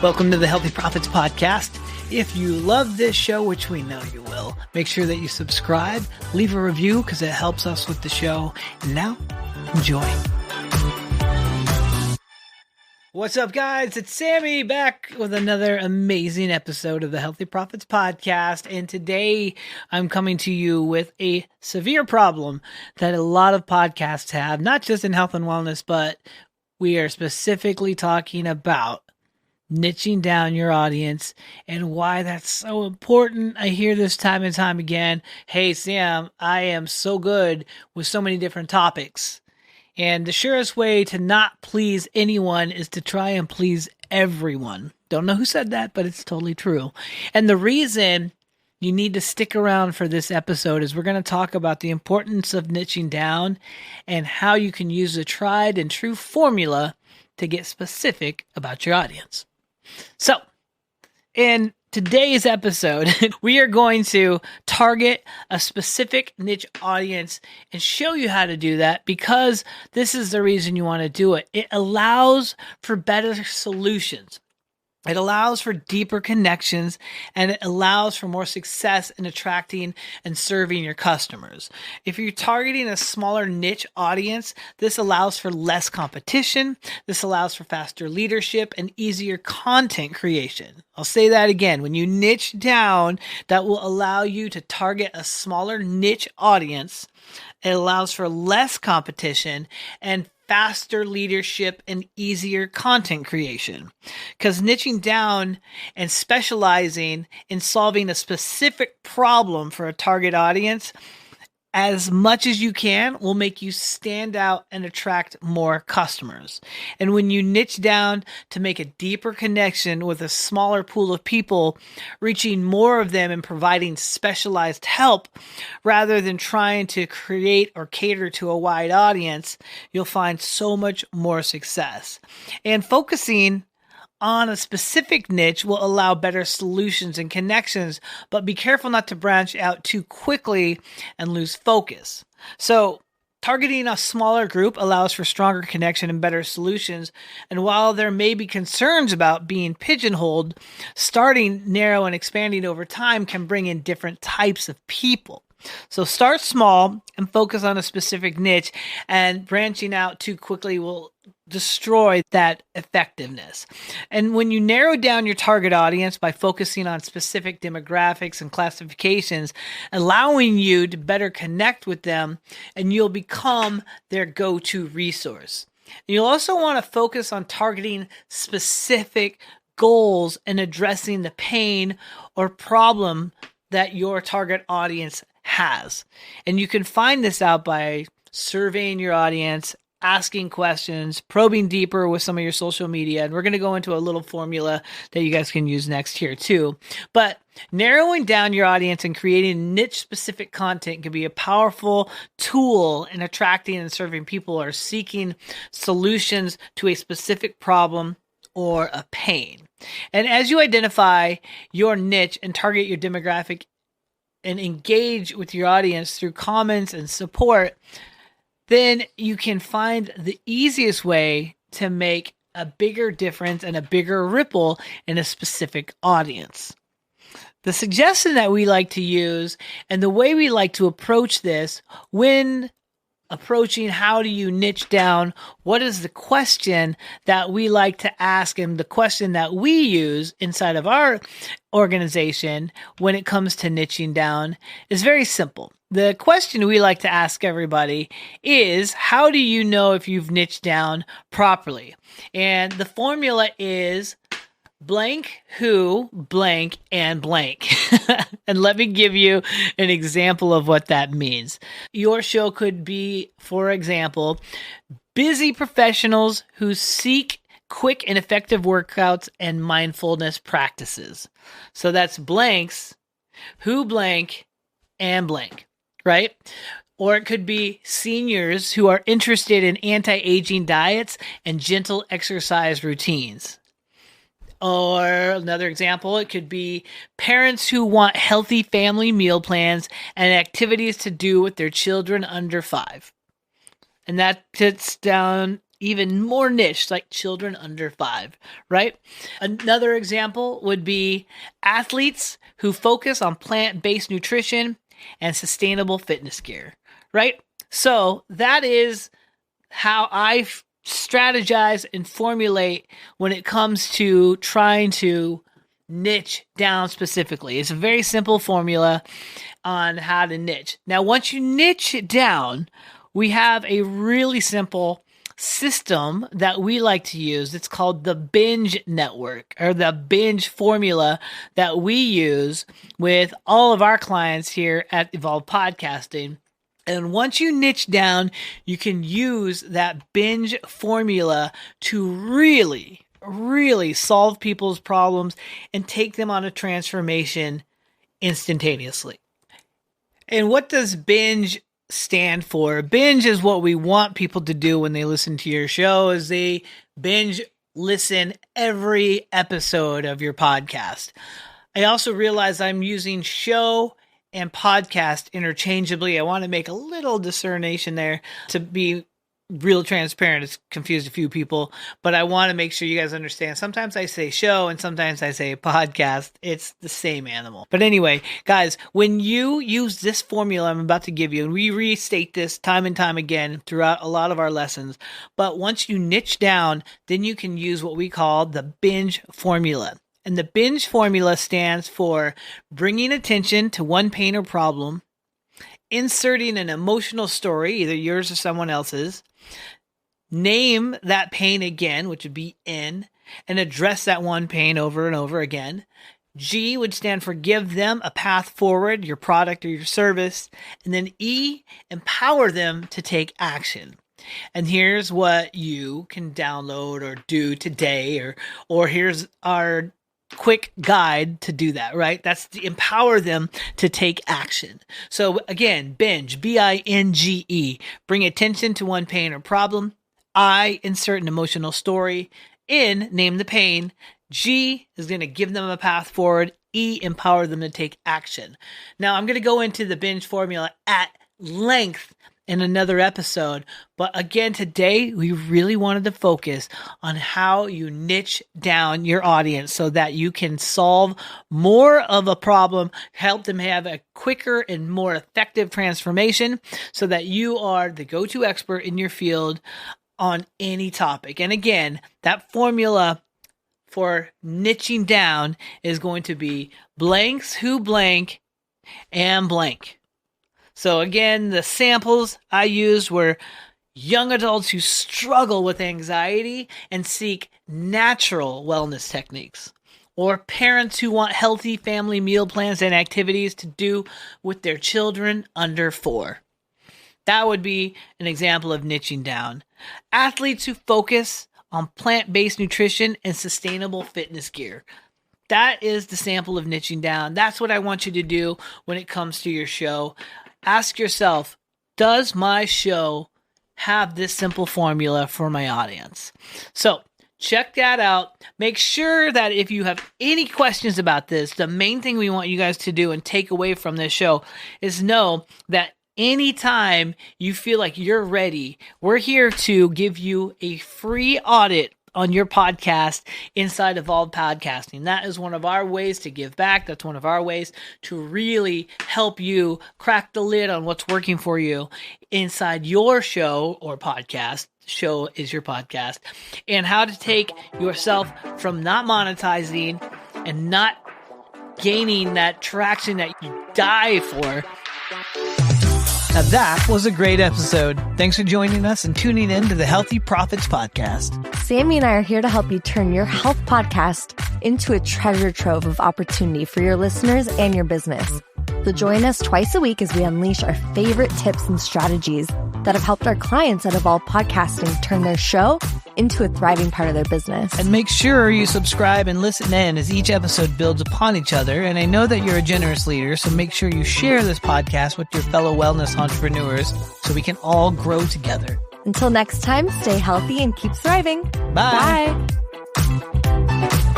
Welcome to the Healthy Profits Podcast. If you love this show, which we know you will, make sure that you subscribe, leave a review because it helps us with the show. And now, enjoy. What's up, guys? It's Sammy back with another amazing episode of the Healthy Profits Podcast. And today I'm coming to you with a severe problem that a lot of podcasts have, not just in health and wellness, but we are specifically talking about niching down your audience and why that's so important. I hear this time and time again. Hey, Sam, I am so good with so many different topics. And the surest way to not please anyone is to try and please everyone. Don't know who said that, but it's totally true. And the reason you need to stick around for this episode is we're going to talk about the importance of niching down and how you can use a tried and true formula to get specific about your audience. So, in today's episode, we are going to target a specific niche audience and show you how to do that because this is the reason you want to do it. It allows for better solutions. It allows for deeper connections, and it allows for more success in attracting and serving your customers. If you're targeting a smaller niche audience, this allows for less competition. This allows for faster leadership and easier content creation. I'll say that again. When you niche down, that will allow you to target a smaller niche audience. It allows for less competition and faster leadership and easier content creation. Because niching down and specializing in solving a specific problem for a target audience as much as you can will make you stand out and attract more customers. And when you niche down to make a deeper connection with a smaller pool of people, reaching more of them and providing specialized help rather than trying to create or cater to a wide audience, you'll find so much more success. And focusing on a specific niche will allow better solutions and connections, but be careful not to branch out too quickly and lose focus. So, targeting a smaller group allows for stronger connection and better solutions. And while there may be concerns about being pigeonholed, starting narrow and expanding over time can bring in different types of people. So start small and focus on a specific niche, and branching out too quickly will destroy that effectiveness. And when you narrow down your target audience by focusing on specific demographics and classifications, allowing you to better connect with them, and you'll become their go-to resource. And you'll also want to focus on targeting specific goals and addressing the pain or problem that your target audience has. And you can find this out by surveying your audience, asking questions, probing deeper with some of your social media. And we're going to go into a little formula that you guys can use next here too. But narrowing down your audience and creating niche specific content can be a powerful tool in attracting and serving people who are seeking solutions to a specific problem or a pain. And as you identify your niche and target your demographic and engage with your audience through comments and support, then you can find the easiest way to make a bigger difference and a bigger ripple in a specific audience. The suggestion that we like to use and the way we like to approach this when approaching how do you niche down, what is the question that we like to ask, and the question that we use inside of our organization when it comes to niching down is very simple. The question we like to ask everybody is, how do you know if you've niched down properly? And the formula is blank, who, blank, and blank. And let me give you an example of what that means. Your show could be, for example, busy professionals who seek quick and effective workouts and mindfulness practices. So that's blanks, who, blank, and blank, right? Or it could be seniors who are interested in anti-aging diets and gentle exercise routines. Or another example, it could be parents who want healthy family meal plans and activities to do with their children under 5. And that fits down even more niche, like children under 5, right? Another example would be athletes who focus on plant-based nutrition and sustainable fitness gear, right? So that is how I strategize and formulate when it comes to trying to niche down specifically. It's a very simple formula on how to niche. Now, once you niche it down, we have a really simple system that we like to use. It's called the binge network, or the binge formula that we use with all of our clients here at Evolve Podcasting. And once you niche down, you can use that binge formula to really solve people's problems and take them on a transformation instantaneously. And what does binge stand for? Binge is what we want people to do when they listen to your show, is they binge listen every episode of your podcast. I also realize I'm using show and podcast interchangeably. I want to make a little discernation there to be real transparent. It's confused a few people, but I want to make sure you guys understand. Sometimes I say show and sometimes I say podcast. It's the same animal. But anyway, guys, when you use this formula I'm about to give you, and we restate this time and time again throughout a lot of our lessons, but once you niche down, then you can use what we call the binge formula. And the binge formula stands for bringing attention to one pain or problem, inserting an emotional story, either yours or someone else's, name that pain again, which would be N, and address that one pain over and over again. G would stand for give them a path forward, your product or your service. And then E, empower them to take action. And here's what you can download or do today, or here's our quick guide to do that, right? That's to empower them to take action. So again, binge, B-I-N-G-E, bring attention to one pain or problem. I, insert an emotional story. N, name the pain. G is going to give them a path forward. E, empower them to take action. Now I'm going to go into the binge formula at length in another episode. But again, today we really wanted to focus on how you niche down your audience so that you can solve more of a problem, help them have a quicker and more effective transformation so that you are the go-to expert in your field on any topic. And again, that formula for niching down is going to be blanks who blank and blank. So again, the samples I used were young adults who struggle with anxiety and seek natural wellness techniques, or parents who want healthy family meal plans and activities to do with their children under 4. That would be an example of niching down. Athletes who focus on plant-based nutrition and sustainable fitness gear. That is the sample of niching down. That's what I want you to do when it comes to your show. Ask yourself, does my show have this simple formula for my audience? So check that out. Make sure that if you have any questions about this, the main thing we want you guys to do and take away from this show is know that anytime you feel like you're ready, we're here to give you a free audit on your podcast inside Evolve Podcasting. That is one of our ways to give back. That's one of our ways to really help you crack the lid on what's working for you inside your show or podcast. Show is your podcast, and how to take yourself from not monetizing and not gaining that traction that you die for. Now that was a great episode. Thanks for joining us and tuning in to the Healthy Profits Podcast. Sammy and I are here to help you turn your health podcast into a treasure trove of opportunity for your listeners and your business. So join us twice a week as we unleash our favorite tips and strategies that have helped our clients at Evolve Podcasting turn their show into a thriving part of their business. And make sure you subscribe and listen in as each episode builds upon each other. And I know that you're a generous leader, so make sure you share this podcast with your fellow wellness entrepreneurs so we can all grow together. Until next time, stay healthy and keep thriving. Bye. Bye.